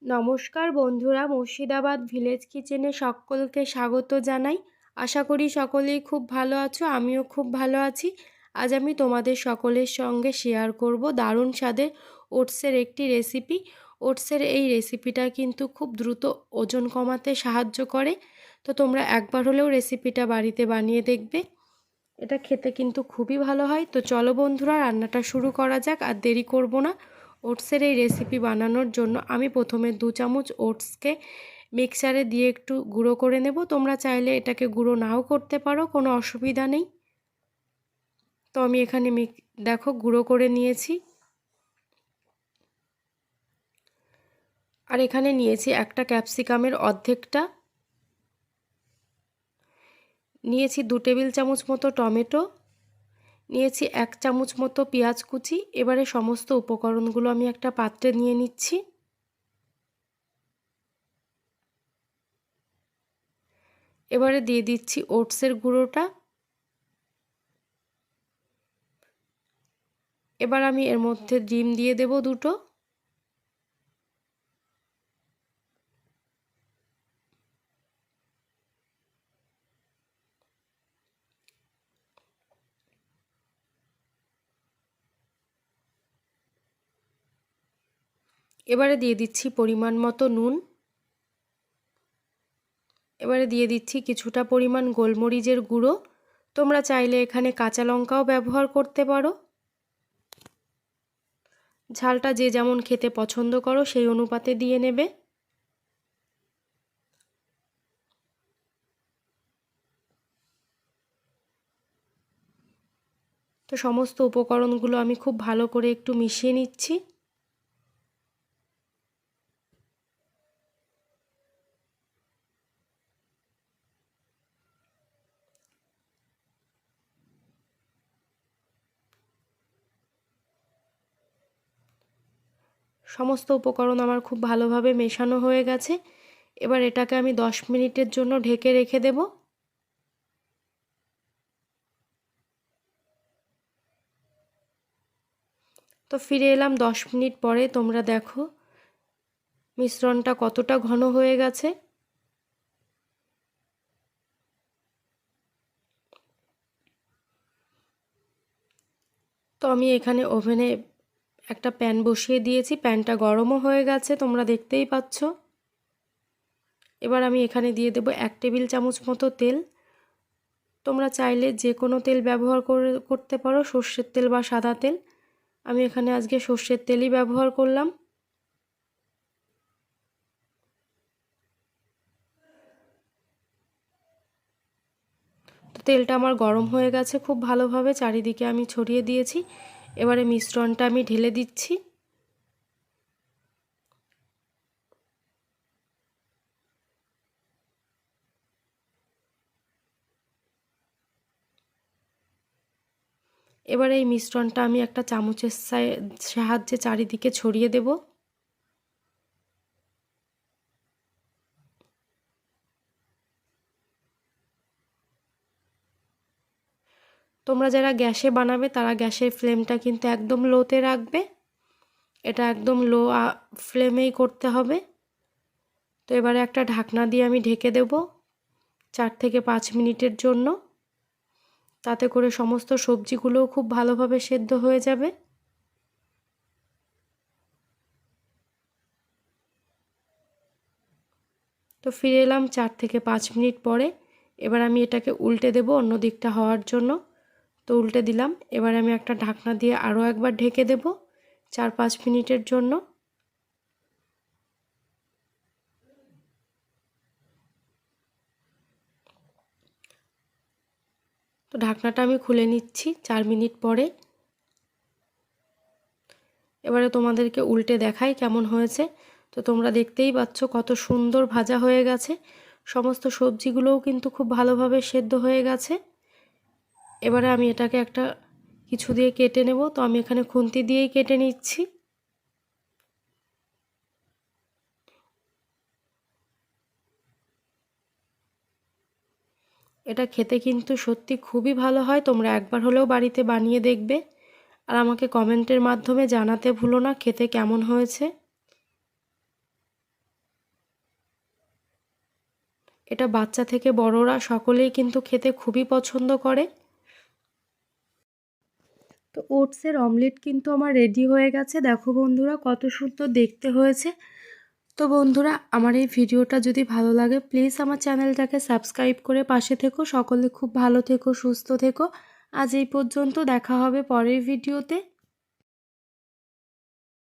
নমস্কার বন্ধুরা, মুর্শিদাবাদ ভিলেজ কিচেনে সকলকে স্বাগত জানাই। আশা করি সকলেই খুব ভালো আছো, আমিও খুব ভালো আছি। আজ আমি তোমাদের সকলের সঙ্গে শেয়ার করব দারুণ স্বাদের ওটসের একটি রেসিপি। ওটসের এই রেসিপিটা কিন্তু খুব দ্রুত ওজন কমাতে সাহায্য করে। তো তোমরা একবার হলেও রেসিপিটা বাড়িতে বানিয়ে দেখবে। এটা খেতে কিন্তু খুবই ভালো হয়। তো চলো বন্ধুরা, রান্নাটা শুরু করা যাক, আর দেরি করব না। ওটসের এই রেসিপি বানানোর জন্য আমি প্রথমে 2 চামচ ওটসকে মিক্সারে দিয়ে একটু গুঁড়ো করে নেব। তোমরা চাইলে এটাকে গুঁড়ো নাও করতে পারো, কোনো অসুবিধা নেই। তো আমি এখানে দেখো গুঁড়ো করে নিয়েছি। আর এখানে নিয়েছি একটা ক্যাপসিকামের অর্ধেকটা, নিয়েছি 2 টেবিল চামচ মতো টমেটো, নিয়েছি 1 চামচ মতো পেঁয়াজ কুচি। এবারে সমস্ত উপকরণগুলো আমি একটা পাত্রে নিয়ে নিচ্ছি। এবারে দিয়ে দিচ্ছি ওটসের গুঁড়োটা। এবার আমি এর মধ্যে ডিম দিয়ে দেব 2টো। এবারে দিয়ে দিচ্ছি পরিমাণ মতো নুন। এবারে দিয়ে দিচ্ছি কিছুটা পরিমাণ গোলমরিচের গুঁড়ো। তোমরা চাইলে এখানে কাঁচা লঙ্কাও ব্যবহার করতে পারো। ঝালটা যে যেমন খেতে পছন্দ করো সেই অনুপাতে দিয়ে নেবে। তো সমস্ত উপকরণগুলো আমি খুব ভালো করে একটু মিশিয়ে নিচ্ছি। সমস্ত উপকরণ আমার খুব ভালোভাবে মেশানো হয়ে গেছে। এবার এটাকে আমি 10 মিনিটের জন্য ঢেকে রেখে দেব। তো ফিরে এলাম 10 মিনিট পরে। তোমরা দেখো মিশ্রণটা কতটা ঘন হয়ে গেছে। তো আমি এখানে ওভেনে একটা প্যান বসিয়ে দিয়েছি, প্যানটা গরমও হয়ে গেছে, তোমরা দেখতেই পাচ্ছ। এবার আমি এখানে দিয়ে দেব 1 টেবিল চামচ মতো তেল। তোমরা চাইলে যে কোনো তেল ব্যবহার করতে পারো, সর্ষের তেল বা সাদা তেল। আমি এখানে আজকে সর্ষের তেলই ব্যবহার করলাম। তো তেলটা আমার গরম হয়ে গেছে খুব ভালোভাবে, চারিদিকে আমি ছড়িয়ে দিয়েছি। এবারে মিশ্রণটা আমি ঢেলে দিচ্ছি। এবারে এই মিশ্রণটা আমি একটা চামচের সাহায্যে চারিদিকে ছড়িয়ে দেব। তোমরা যারা গ্যাসে বানাবে তারা গ্যাসের ফ্লেমটা কিন্তু একদম লোতে রাখবে। এটা একদম লো ফ্লেমেই করতে হবে। তো এবারে একটা ঢাকনা দিয়ে আমি ঢেকে দেব 4 থেকে 5 মিনিটের জন্য। তাতে করে সমস্ত সবজিগুলোও খুব ভালোভাবে সেদ্ধ হয়ে যাবে। তো ফিরে এলাম 4 থেকে 5 মিনিট পরে। এবার আমি এটাকে উল্টে দেব অন্য দিকটা হওয়ার জন্য। তো উল্টে দিলাম। এবার আমি একটা ঢাকনা দিয়ে আরও একবার ঢেকে দেব 4-5 মিনিটের জন্য। তো ঢাকনাটা আমি খুলে নিচ্ছি 4 মিনিট পরে। এবারে তোমাদেরকে উল্টে দেখাই কেমন হয়েছে। তো তোমরা দেখতেই পাচ্ছ কত সুন্দর ভাজা হয়ে গেছে। সমস্ত সবজিগুলোও কিন্তু খুব ভালোভাবে সেদ্ধ হয়ে গেছে। এবারে আমি এটাকে একটা কিছু দিয়ে কেটে নেব। তো আমি এখানে খুন্তি দিয়েই কেটে নিচ্ছি। এটা খেতে কিন্তু সত্যি খুবই ভালো হয়। তোমরা একবার হলেও বাড়িতে বানিয়ে দেখবে, আর আমাকে কমেন্টের মাধ্যমে জানাতে ভুলো না খেতে কেমন হয়েছে। এটা বাচ্চা থেকে বড়রা সকলেই কিন্তু খেতে খুবই পছন্দ করে। তো ওটসের অমলেট কিন্তু আমার রেডি হয়ে গেছে। দেখো বন্ধুরা কত সুন্দর দেখতে হয়েছে। তো বন্ধুরা আমার এই ভিডিওটা যদি ভালো লাগে প্লিজ আমার চ্যানেলটাকে সাবস্ক্রাইব করে পাশে থেকো। সকলে খুব ভালো থেকো, সুস্থ থেকো। আজ এই পর্যন্ত, দেখা হবে পরের ভিডিওতে।